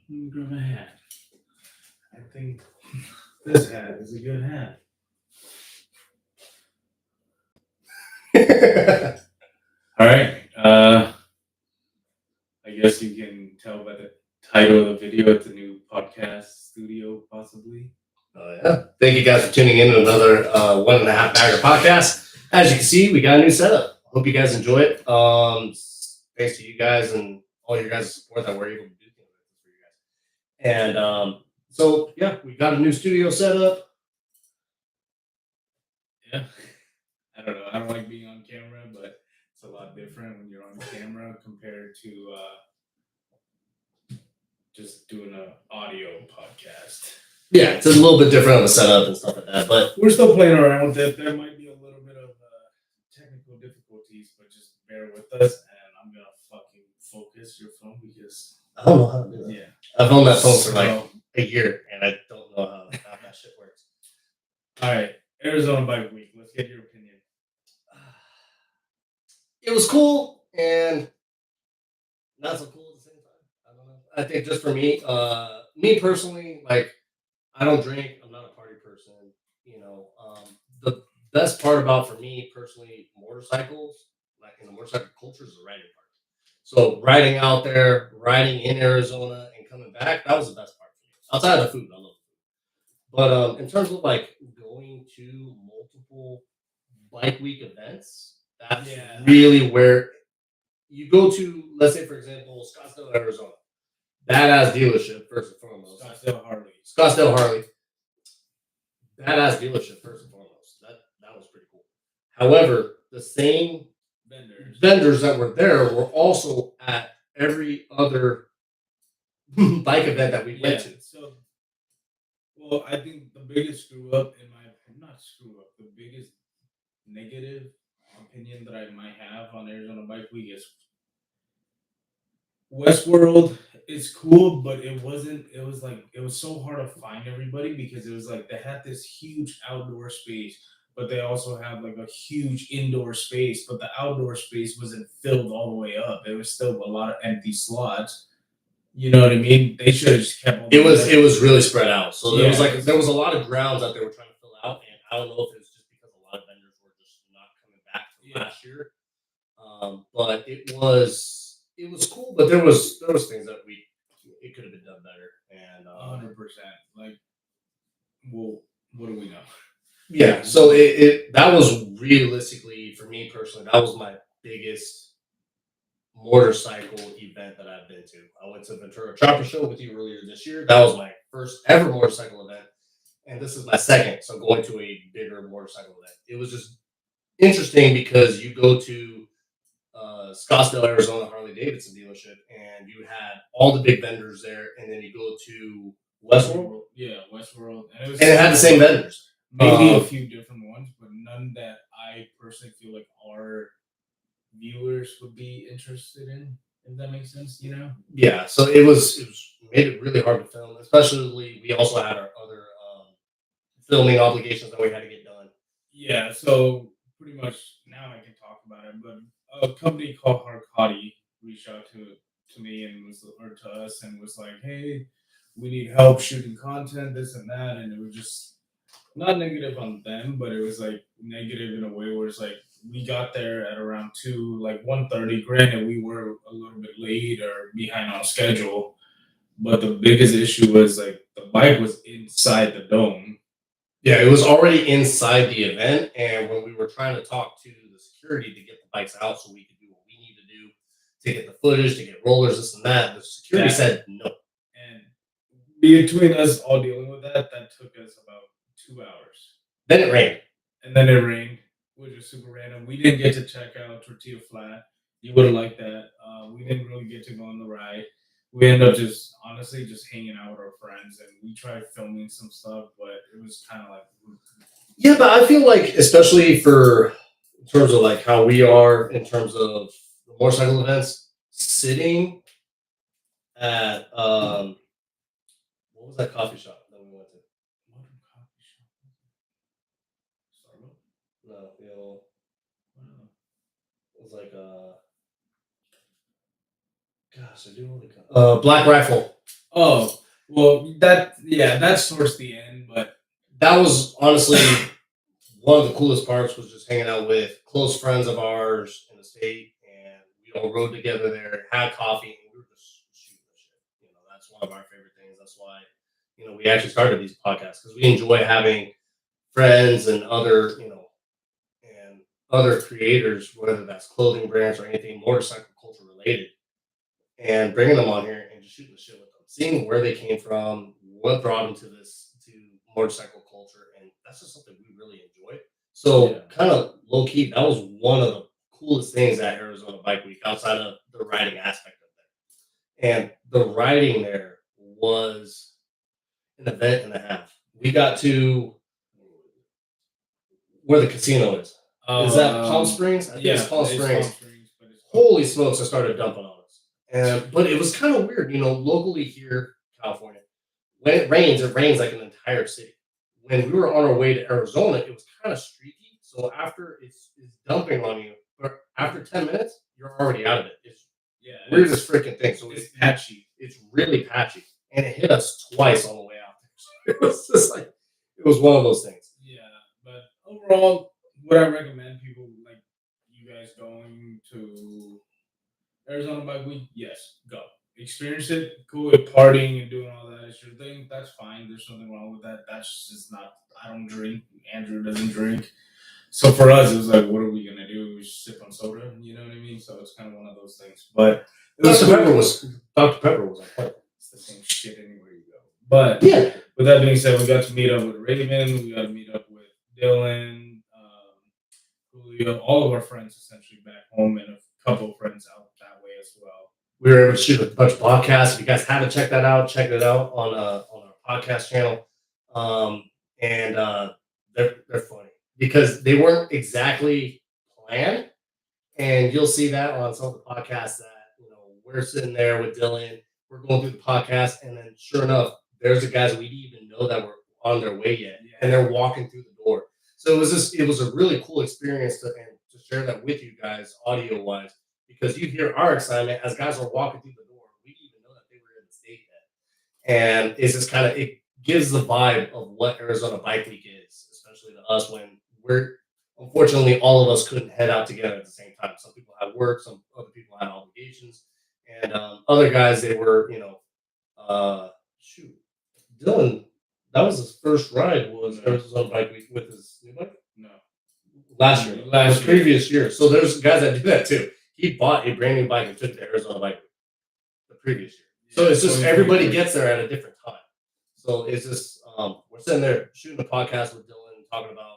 Let me grab a hat. I think this hat is a good hat. All right. I guess you can tell by the title of the video, it's a new podcast studio, possibly. Yeah. Thank you guys for tuning in to another 1.5 Bagger podcast. As you can see, we got a new setup. Hope you guys enjoy it. Thanks to you guys and all your guys' support that we're able to do things like this for you guys. And so, yeah, we got a new studio set up. Yeah. I don't know. I don't like being on camera, but it's a lot different when you're on camera compared to just doing an audio podcast. Yeah, it's a little bit different on the setup and stuff like that, but we're still playing around with it. There might be a little bit of technical difficulties, but just bear with us. And I'm gonna fucking focus your phone because I don't know how to do that. Yeah, I've owned that phone for like a year, and I don't know how that shit works. All right, Arizona Bike Week. Let's get your opinion. It was cool and not so cool at the same time. I don't know. I think just for me personally, like I don't drink. I'm not a party person. You know, the best part about for me personally motorcycles, like in the motorcycle culture, is the riding part. So riding out there, riding in Arizona, and coming back, that was the best part for me. Outside of the food, I love food. But in terms of like going to multiple bike week events, that's really where you go to. Let's say, for example, Scottsdale, Arizona. Badass dealership, first and foremost. Scottsdale Harley. Badass dealership, first and foremost. That was pretty cool. However, the same vendors that were there were also at every other bike event that we went to. So, well, I think the biggest screw up in my not screw up, the biggest negative opinion that I might have on Arizona Bike Week is Westworld is cool, but it wasn't. It was like it was so hard to find everybody because it was like they had this huge outdoor space, but they also have like a huge indoor space. But the outdoor space wasn't filled all the way up. There was still a lot of empty slots. You know what I mean? They should have just kept. It was really spread out. So there was a lot of grounds that they were trying to fill out, and I don't know if it was just because a lot of vendors were just not coming back from last year. But it was cool, but there was things that it could have been done better, and 100%. Like, well, what do we know? Yeah, so that was realistically for me personally, that was my biggest motorcycle event that I've been to. I went to Ventura Chopper Show with you earlier this year. That was my first ever motorcycle event, and this is my second. So going to a bigger motorcycle event, it was just interesting because you go to Scottsdale, Arizona Harley Davidson dealership, and you had all the big vendors there, and then you go to Westworld. Yeah, Westworld, and it had the same vendors. Maybe a few different ones, but none that I personally feel like our viewers would be interested in. If that makes sense, you know? Yeah. So it made it really hard to film, especially we also had our other filming obligations that we had to get done. Yeah. So pretty much now I can talk about it, but a company called Harkati reached out to me and to us and was like, "Hey, we need help shooting content, this and that," and it was just not negative on them, but it was like negative in a way where it's like we got there at around 1:30. Granted, we were a little bit late or behind on schedule, but the biggest issue was like the bike was inside the dome. Yeah, it was already inside the event, and when we were trying to talk to the security to get the bikes out so we could do what we need to do to get the footage, to get rollers, this and that, the security said no. And between us all dealing with that took us about 2 hours. Then it rained, which was super random. We didn't get to check out Tortilla Flat. You would have liked that. We didn't really get to go on the ride. We ended up just hanging out with our friends, and we tried filming some stuff, but it was kind of like. Yeah, but I feel like, especially in terms of like how we are in terms of motorcycle events, sitting at what was that coffee shop that we went to? What coffee shop? Starbucks? No, it was like gosh, I do want to Black Rifle. Oh, well, that's towards the end, but That was honestly one of the coolest parts was just hanging out with close friends of ours in the state, and we all rode together there, had coffee, and we were just shooting the shit. That's one of our favorite things. That's why, we actually started these podcasts because we enjoy having friends and other creators, whether that's clothing brands or anything motorcycle culture related, and bringing them on here and just shooting the shit with them, seeing where they came from, what brought them to motorcycle culture, and that's just something we really enjoy. So, kind of low key, that was one of the coolest things at Arizona Bike Week outside of the riding aspect of it. And the riding there was an event and a half. We got to where the casino is. Is that Palm Springs? I think it's Palm Springs. But it's Holy smokes, I started dumping on us. But it was kind of weird, locally here, California, when it rains like an entire city. When we were on our way to Arizona, it was kind of streaky. So after it's dumping on you, but after 10 minutes, you're already out of it. It's weirdest freaking thing. So it's patchy. it's really patchy. And it hit us twice on the way out there. So it was just like, it was one of those things. Yeah, but overall, would I recommend people like you guys going to Arizona Bike Week? Yes, go. Experience it. Cool with partying and doing all that extra thing. That's fine. There's nothing wrong with that. That's just not. I don't drink. Andrew doesn't drink. So for us, it was like, what are we gonna do? We just sip on soda. You know what I mean? So it's kind of one of those things. But it was Dr. Pepper was like, it's the same shit anywhere you go. But yeah. with that being said, we got to meet up with Raven. We got to meet up with Dylan, Julio, all of our friends essentially back home, and a couple of friends out that way as well. We were able to shoot a bunch of podcasts. If you guys haven't checked that out, check it out on our podcast channel. And they're funny because they weren't exactly planned. And you'll see that on some of the podcasts that we're sitting there with Dylan. We're going through the podcast, and then sure enough, there's the guys we didn't even know that were on their way yet, and they're walking through the door. So it was a really cool experience to share that with you guys audio wise, because you hear our excitement as guys are walking through the door. We didn't even know that they were in the state yet, and it's just it gives the vibe of what Arizona Bike Week is, especially to us when we're unfortunately all of us couldn't head out together at the same time. Some people had work, some other people had obligations, and other guys they were shoot, Dylan. That was his first ride. Was Arizona Bike Week with his new bike? No, last year, previous year. So there's guys that do that too. He bought a brand new bike and took it to Arizona Bike Week the previous year. So it's just everybody gets there at a different time. So it's just we're sitting there shooting a podcast with Dylan, talking about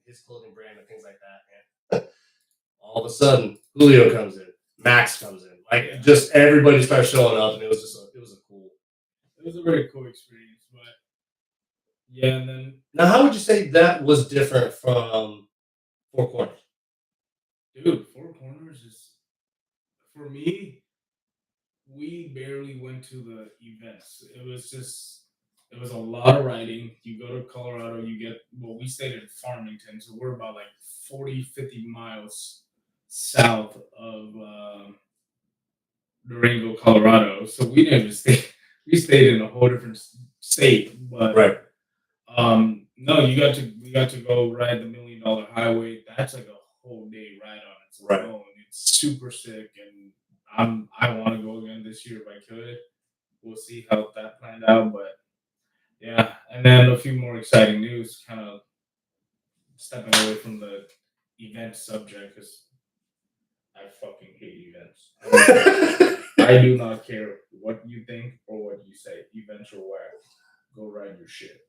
his clothing brand and things like that. And all of a sudden, Julio comes in, Max comes in, just everybody starts showing up, and it was a very cool experience. But yeah, and then now, how would you say that was different from Four Corners? Dude, Four Corners is for me. We barely went to the events. It was a lot of riding. You go to Colorado, we stayed in Farmington, so we're about like 40, 50 miles south of Durango, Colorado. So we didn't stay. We stayed in a whole different state. But right. No, we got to go ride the $1,000,000 Highway. That's like a whole day ride on its own. It's super sick, and I want to go again this year if I could. We'll see how that planned out, but yeah. And then a few more exciting news, kind of stepping away from the event subject because I fucking hate events. I do not care what you think or what you say. Events are where. Go ride your shit.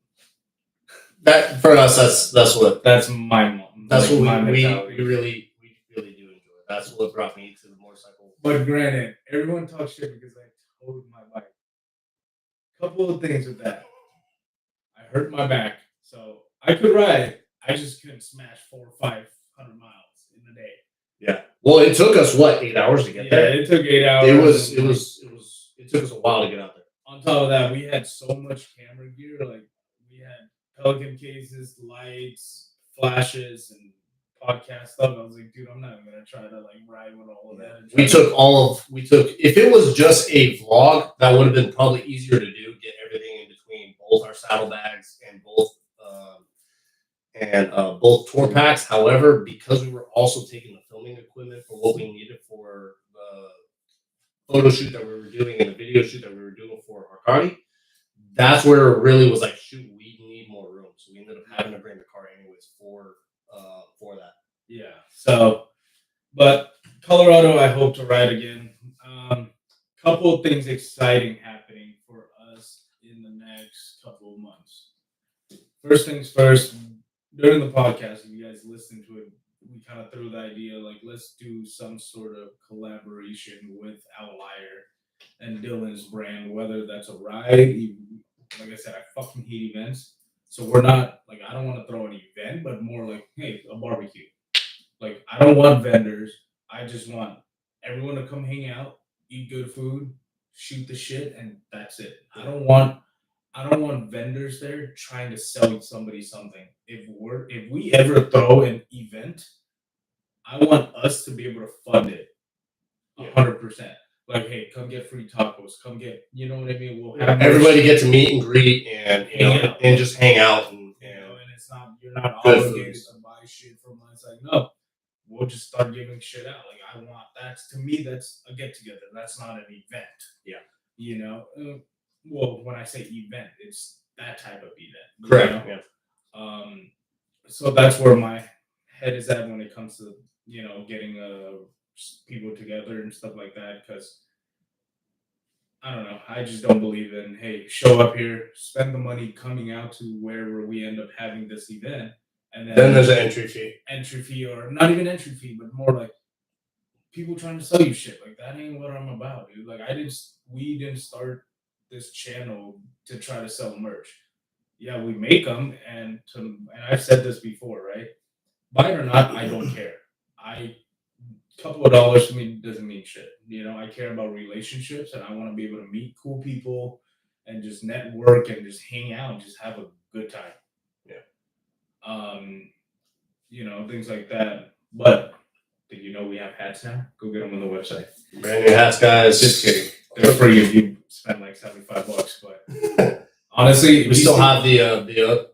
That for us, that's my mom. That's like what we really do enjoy. That's what brought me to the motorcycle. But granted, everyone talks shit because I towed my bike. Couple of things with that. I hurt my back, so I could ride. I just couldn't smash 400 or 500 miles in a day. Yeah. Well, it took us 8 hours to get there. Yeah, it took 8 hours. It took us a while to get out there. On top of that, we had so much camera gear. Like we had Pelican cases, lights, flashes, and podcast stuff. I was like, dude, I'm not even gonna try to like ride with all of that. And We try to, took all of we took if it was just a vlog, that would have been probably easier to do. Get everything in between both our saddlebags and both tour packs. However, because we were also taking the filming equipment for what we needed for the photo shoot that we were doing and the video shoot that we were doing for Arcadi, that's where it really was like, shoot, we need more room. So we ended up having to bring the car anyways for that. yeah. So, but Colorado, I hope to ride again. Couple of things exciting happening for us in the next couple of months. First things first, during the podcast, if you guys listen to it, we kind of threw the idea like let's do some sort of collaboration with Outlier and Dylan's brand, whether that's a ride. Like I said, I fucking hate events, so we're not like I don't want to throw an event, but more like hey, a barbecue. Like I don't want vendors. I just want everyone to come hang out, eat good food, shoot the shit, and that's it. I don't want vendors there trying to sell somebody something. If we ever throw an event, I want us to be able to fund it 100%. Like, hey, come get free tacos. Come get, you know what I mean? We'll have Everybody get to meet and greet and and just hang out and it's not you're not good obligated food. to buy shit from us. Like, no, we'll just start giving shit out. Like, I want that's to me that's a get together. That's not an event. Yeah. You know, well, when I say event, it's that type of event. Correct. You know? Yeah. So that's where my head is at when it comes to getting people together and stuff like that. Because I don't know, I just don't believe in hey, show up here, spend the money coming out to wherever we end up having this event, and Then there's an entry fee, or not even entry fee, but more like people trying to sell you shit. Like that ain't what I'm about, dude. Like we didn't start this channel to try to sell merch. Yeah, we make them, and I've said this before, right? Buy it or not, I don't care. Couple of dollars to me doesn't mean shit. I care about relationships, and I want to be able to meet cool people and just network and just hang out and just have a good time. Yeah. Things like that. But did you know we have hats now? Go get them on the website. Brand new hats, guys. Just kidding. They're free if you spend like $75. But honestly, we still have the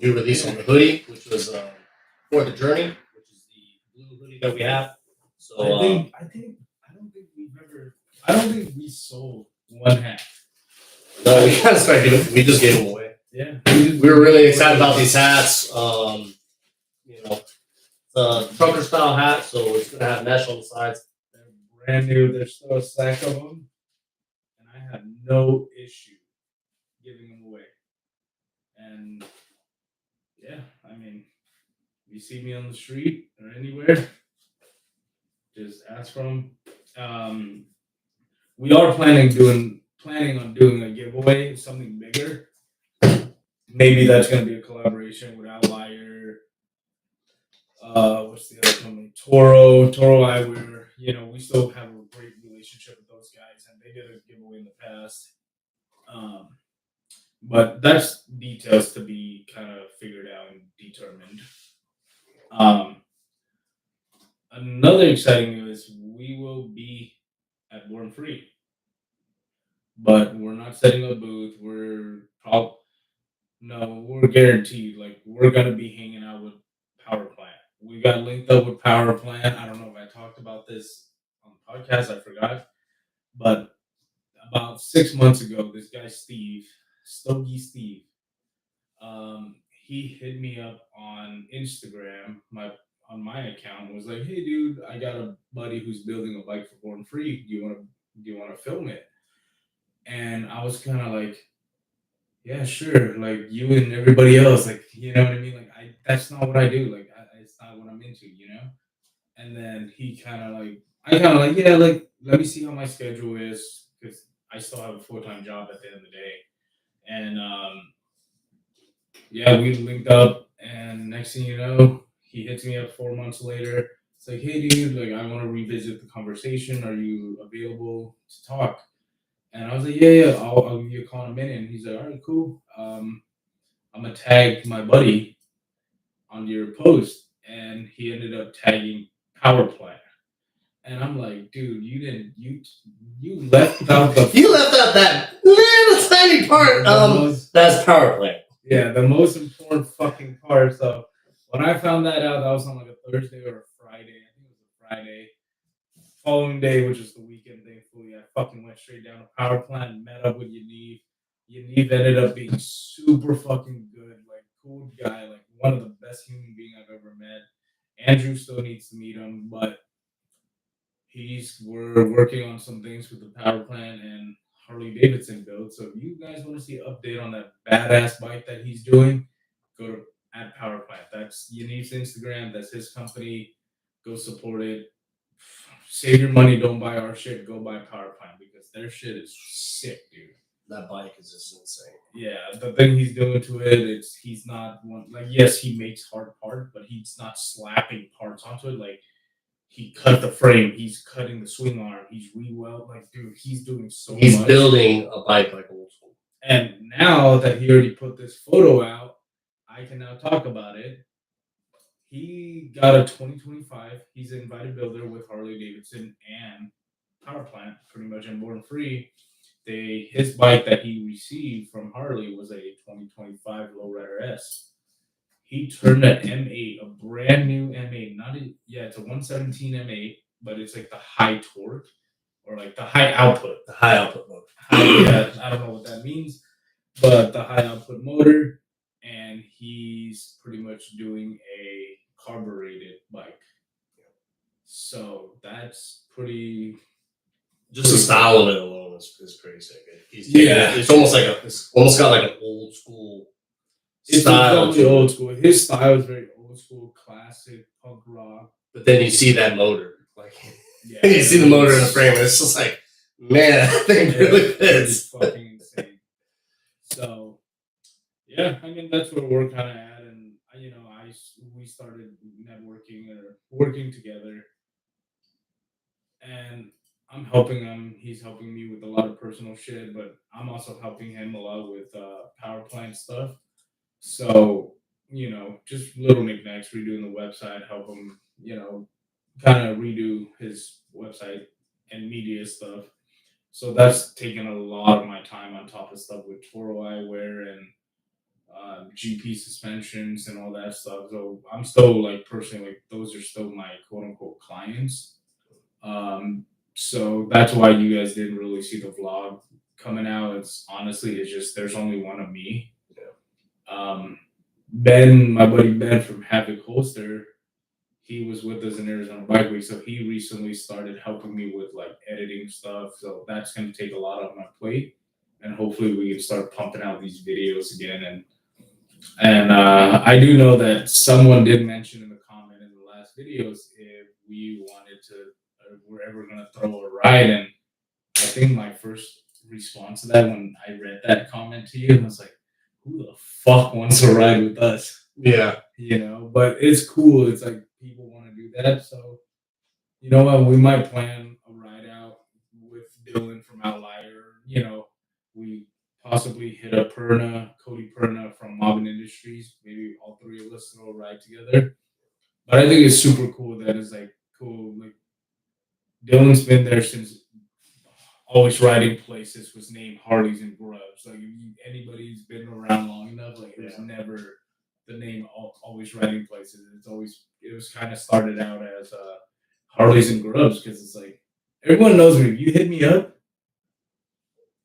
new release on the hoodie, which was for the journey, which is the blue hoodie that we have. So I don't think we sold one hat. No, we kind of started doing. We just gave them away. Yeah, we were really excited about these hats. The trucker style hat, so it's gonna have mesh on the sides. They're brand new. There's still a stack of them, and I have no issue giving them away. And yeah, I mean, if you see me on the street or anywhere, just ask for them. We are planning on doing a giveaway, something bigger. Maybe that's going to be a collaboration with Outlier. What's the other company? Toro Eyewear. We still have a great relationship with those guys, and they did a giveaway in the past. But that's details to be kind of figured out and determined. Another exciting news: we will be at Born Free, but we're not setting a booth. We're guaranteed. Like we're gonna be hanging out with Power Plant. We got linked up with Power Plant. I don't know if I talked about this on the podcast. I forgot, but about 6 months ago, this guy Stogie Steve, he hit me up on Instagram, on my account, was like, "Hey, dude, I got a buddy who's building a bike for Born Free. Do you want to film it?" And I was kind of like, "Yeah, sure." Like you and everybody else, like you know what I mean. Like that's not what I do. Like it's not what I'm into. And then I kind of like, yeah, like let me see how my schedule is because I still have a full-time job at the end of the day. And yeah, we linked up, and next thing you know, he hits me up 4 months later. It's like, hey, dude, like I want to revisit the conversation. Are you available to talk? And I was like, yeah, I'll give you a call in a minute. And he's like, all right, cool. I'm gonna tag my buddy on your post, and he ended up tagging power plant. And I'm like, dude, you didn't you left out the You left out that little tiny part. That's power plant. Yeah, the most important fucking part. So when I found that out, that was on like a Thursday or a Friday. I think it was a Friday. Following day, which is the weekend, thankfully, I fucking went straight down to power plant, met up with Yaniv. Yaniv ended up being super fucking good, like cool guy, like one of the best human being I've ever met. Andrew still needs to meet him, but we're working on some things with the power plant and Harley Davidson build. So if you guys want to see an update on that badass bike that he's doing, go to at power plant. That's Yaniv's Instagram. That's his company. Go support it. Save your money. Don't buy our shit. Go buy power plant because their shit is sick, dude. That bike is just insane. Yeah, the thing he's doing to it, he's not one like yes, he makes hard parts, but he's not slapping parts onto it. Like he cut the frame, he's cutting the swing arm, he's re-weld. Like, dude, he's doing so much. He's building a bike like old school. And now that he already put this photo out, I can now talk about it. He got a 2025. He's an invited builder with Harley Davidson and Power Plant, pretty much in Born Free. His bike that he received from Harley was a 2025 Lowrider S. He turned an M8, a brand new M8. It's a 117 M8, but it's like the high torque or like the high output. The high output motor. I don't know what that means, but the high output motor, and he's pretty much doing a carbureted bike. So that's pretty. Just the style of it alone is pretty sick. It's almost got like an old school. It's totally old school. His style is very old school, classic punk rock. But then you see that motor, like you see the motor in the frame, and it's just like, man, that thing really fits. It's fucking insane. So, yeah, I mean that's where we're kind of at, and we started networking or working together, and I'm helping him. He's helping me with a lot of personal shit, but I'm also helping him a lot with power plant stuff. So, just little knickknacks, redoing the website, help him, kind of redo his website and media stuff. So that's taken a lot of my time on top of stuff with Toro eyewear and GP suspensions and all that stuff. So I'm still like personally like those are still my quote unquote clients. So that's why you guys didn't really see the vlog coming out. It's just there's only one of me. Ben, my buddy Ben from Havoc Holster, he was with us in Arizona Bike Week, so he recently started helping me with like editing stuff. So that's going to take a lot off my plate, and hopefully we can start pumping out these videos again. And I do know that someone did mention in the comment in the last videos if we wanted to, or we're ever going to throw a ride. And I think my first response to that when I read that comment to you, I was like, who the fuck wants to ride with us? Yeah. But it's cool. It's like people want to do that. So, you know what? We might plan a ride out with Dylan from Outlier. We possibly hit up Cody Perna from Mobbin Industries. Maybe all three of us throw a ride together. But I think it's super cool that it's like cool. Like Dylan's been there since always riding places was named Harleys and Grubs. Like anybody who's been around long enough, like it was never the name always riding places. It was kind of started out as Harleys and Grubs because it's like everyone knows me. If you hit me up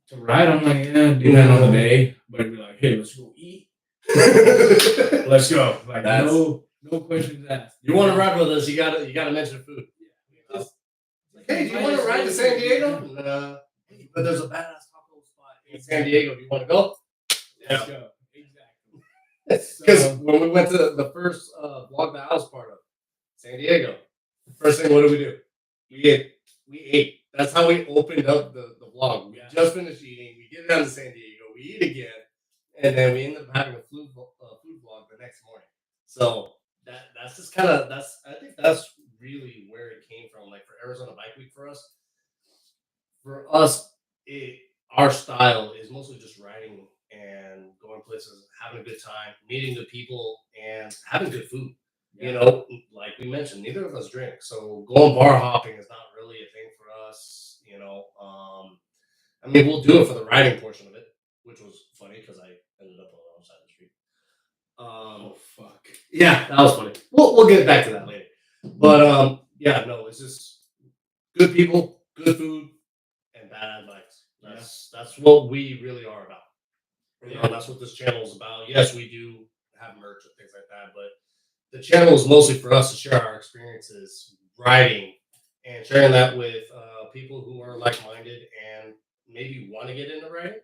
to ride, I'm like, yeah, depending on the day. But it'd be like, hey, let's go eat. Let's go. Like no questions asked. You want to ride with us? You gotta mention food. Hey, do you want to ride to San Diego? But there's a badass taco spot in San Diego. Do you want to go? Let's go. Exactly. Because when we went to the first Vlog the House part of San Diego, the first thing, what did we do? We ate. That's how we opened up the vlog. We just finished eating. We get down to San Diego. We eat again. And then we end up having a food vlog the next morning. So that's just kind of, I think that's really where it came from. Like for Arizona Bike Week for us, our style is mostly just riding and going places, having a good time, meeting good people, and having good food. You know, like we mentioned, neither of us drink, so going bar hopping is not really a thing for us. You know, I mean, we'll do it for the riding portion of it, which was funny because I ended up on the wrong side of the street. Oh fuck. Yeah, that was funny. We'll get back to that later. But yeah, no, it's just good people, good food, and bad advice. That's what we really are about. You know, and that's what this channel is about. Yes, we do have merch and things like that, but the channel is mostly for us to share our experiences riding and sharing that with people who are like-minded and maybe want to get into riding,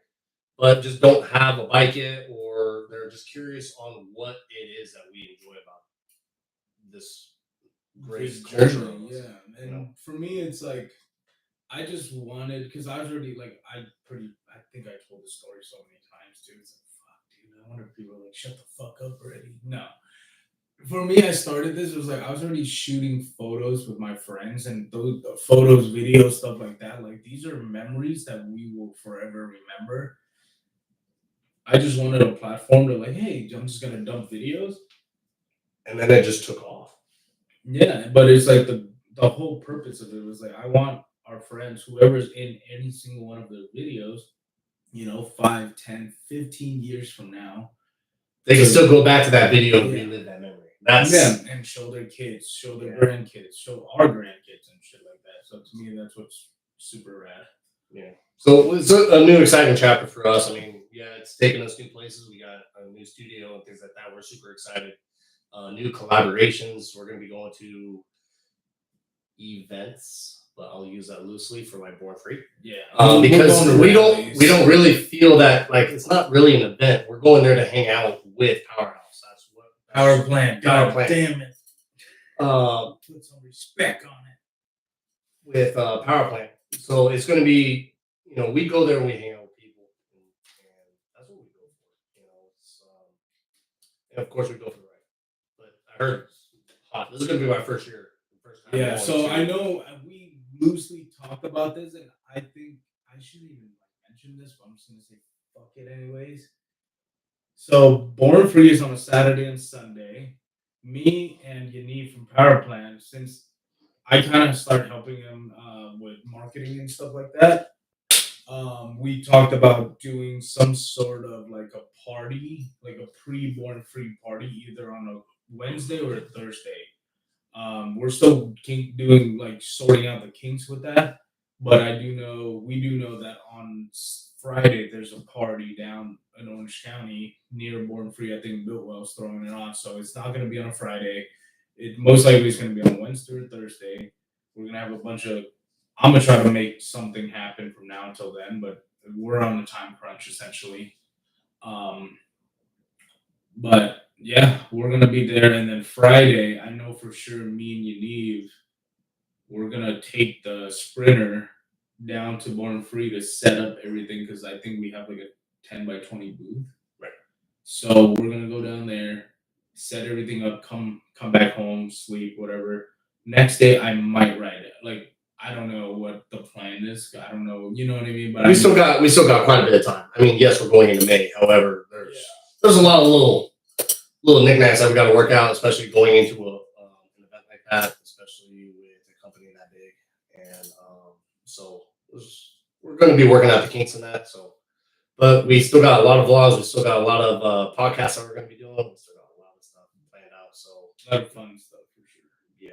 but just don't have a bike yet, or they're just curious on what it is that we enjoy about this great culture. Yeah. And for me, it's like I just wanted because I was already like I think I told the story so many times too. It's like fuck, dude. I wonder if people are like shut the fuck up already. No, for me, I started this. It was like I was already shooting photos with my friends, and those photos, videos, stuff like that. Like these are memories that we will forever remember. I just wanted a platform to like, hey, I'm just gonna dump videos, and then it just took off. Yeah, but it's like the whole purpose of it was like I want our friends, whoever's in any single one of the videos, 5, 10, 15 years from now, they can still go back to that video and relive that memory. And show their kids, show their grandkids, show our grandkids and shit like that. So to me, that's what's super rad. Yeah. So it's a new exciting chapter for us. I mean, yeah, it's taking us new places. We got a new studio and things like that. We're super excited. New collaborations. We're going to be going to events, but I'll use that loosely for my Born Free. Yeah, because we don't really feel that like it's not really an event. We're going there to hang out with Powerhouse. That's what Power Plant. Power Plant. Damn it. Put some respect on it. With Power Plant. So it's going to be, we go there and we hang out with people, and that's what we go for. And of course we go for the ride. But I heard it's hot. This is going to be my first year. Yeah, so I know we loosely talk about this, and I think I shouldn't even mention this, but I'm just gonna say fuck it anyways. So Born Free is on a Saturday and Sunday. Me and Yaniv from Power Plant, since I kind of started helping him with marketing and stuff like that. We talked about doing some sort of like a party, like a pre-Born Free party, either on a Wednesday or a Thursday. We're still doing like sorting out the kinks with that, but we do know that on Friday there's a party down in Orange County near Born Free. I think Biltwell's throwing it on, so it's not going to be on a Friday. It most likely is going to be on Wednesday or Thursday. We're going to have a bunch of. I'm gonna try to make something happen from now until then, but we're on the time crunch essentially. But yeah, we're gonna be there, and then Friday, I know for sure, me and Yaniv, we're gonna take the Sprinter down to Born Free to set up everything because I think we have like a 10x20 booth. Right. So we're gonna go down there, set everything up, come back home, sleep, whatever. Next day, I might ride it. Like I don't know what the plan is. I don't know, you know what I mean. But we still got quite a bit of time. I mean, yes, we're going into May. However, there's a lot of little knickknacks that we got to work out, especially going into an event like that, especially with a company that big. And so we're going to be working out the kinks in that. So, but we still got a lot of vlogs. We still got a lot of podcasts that we're going to be doing. We still got a lot of stuff planned out. So a lot of fun stuff for sure. Yeah.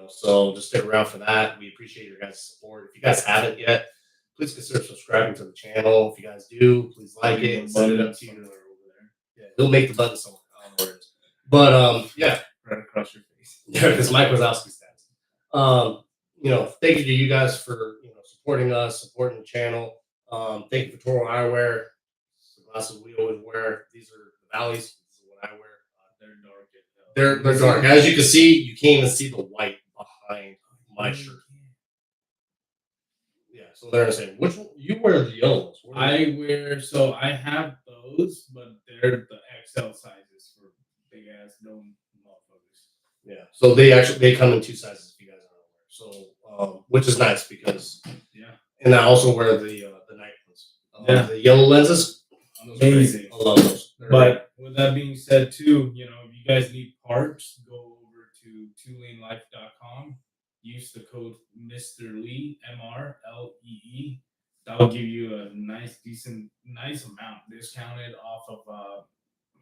So just stick around for that. We appreciate your guys' support. If you guys haven't yet, please consider subscribing to the channel. If you guys do, please like it and send it up to you. Yeah, he'll make the button somewhere. I don't know where it is. But yeah, right across your face. Yeah, because Mike Wazowski stats. Thank you to you guys for supporting us, supporting the channel. Thank you for Toro Eyewear. The glasses we always wear. These are the Valleys. This is what I wear. They're dark. They're dark. As you can see, you can't even see the white behind my shirt. Yeah, so they're the same. Which one? You wear the yellow ones. I have those, but they're the XL sizes for big ass dumb motherfuckers. Yeah, so they come in two sizes if you guys are aware. So which is nice because and I also wear the night ones. The yellow lenses, amazing. I love those. But with that being said, too, if you guys need parts, go twolanelife.com. Use the code Mr. Lee, MRLEE. That'll give you a nice amount discounted off of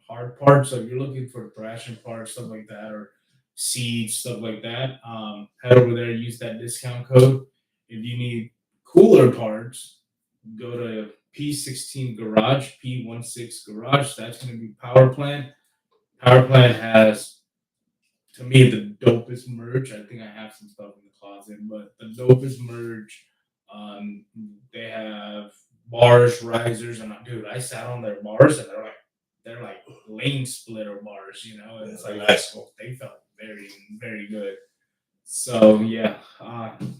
hard parts. So if you're looking for thrashing parts, stuff like that, or seeds, stuff like that, head over there, use that discount code. If you need cooler parts, go to P16 Garage, P16 Garage. That's going to be Power Plant. Power Plant has, to me, the dopest merch. I think I have some stuff in the closet, but the dopest merch. They have bars, risers, and dude, I sat on their bars, and they're like lane splitter bars, and it's like nice. they felt very, very good. So yeah,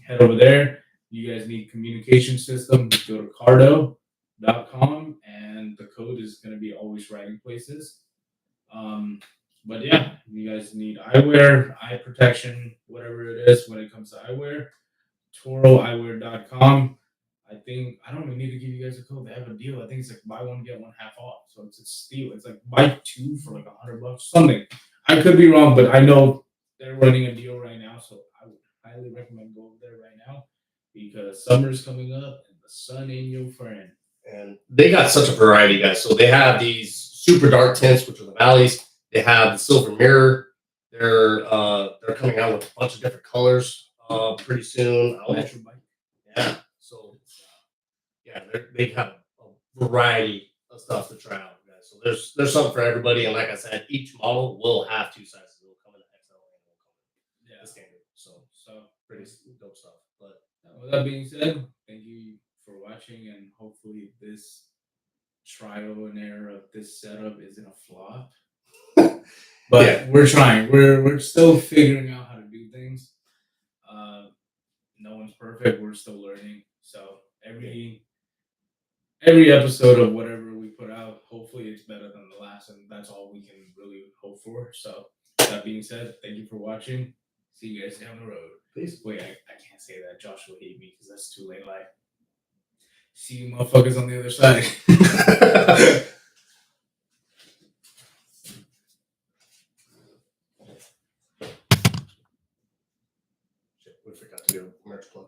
head over there. You guys need communication system, go to cardo.com, and the code is going to be always writing places. But yeah, you guys need eyewear, eye protection, whatever it is when it comes to eyewear. ToroEyewear.com. I don't even need to give you guys a code. They have a deal. I think it's like buy one get one half off. So it's a steal. It's like buy two for like $100, something. I could be wrong, but I know they're running a deal right now. So I would highly recommend go over there right now because summer's coming up and the sun ain't your friend. And they got such a variety, guys. So they have these super dark tints, which are the valleys. They have the silver mirror. They're coming out with a bunch of different colors pretty soon. Yeah. So yeah, they have a variety of stuff to try out, guys. So there's something for everybody. And like I said, each model will have two sizes. It will come in the XL and it will come in the standard. So pretty dope stuff. But with that being said, thank you for watching, and hopefully this trial and error of this setup isn't a flop. But yeah, we're trying. We're still figuring out how to do things. No one's perfect. We're still learning. So every episode of whatever we put out, hopefully it's better than the last, and that's all we can really hope for. So that being said, thank you for watching. See you guys down the road. Peace. Wait, I can't say that. Josh will hate me because that's too late life. See you motherfuckers on the other side. Shit, we forgot to do a merch club.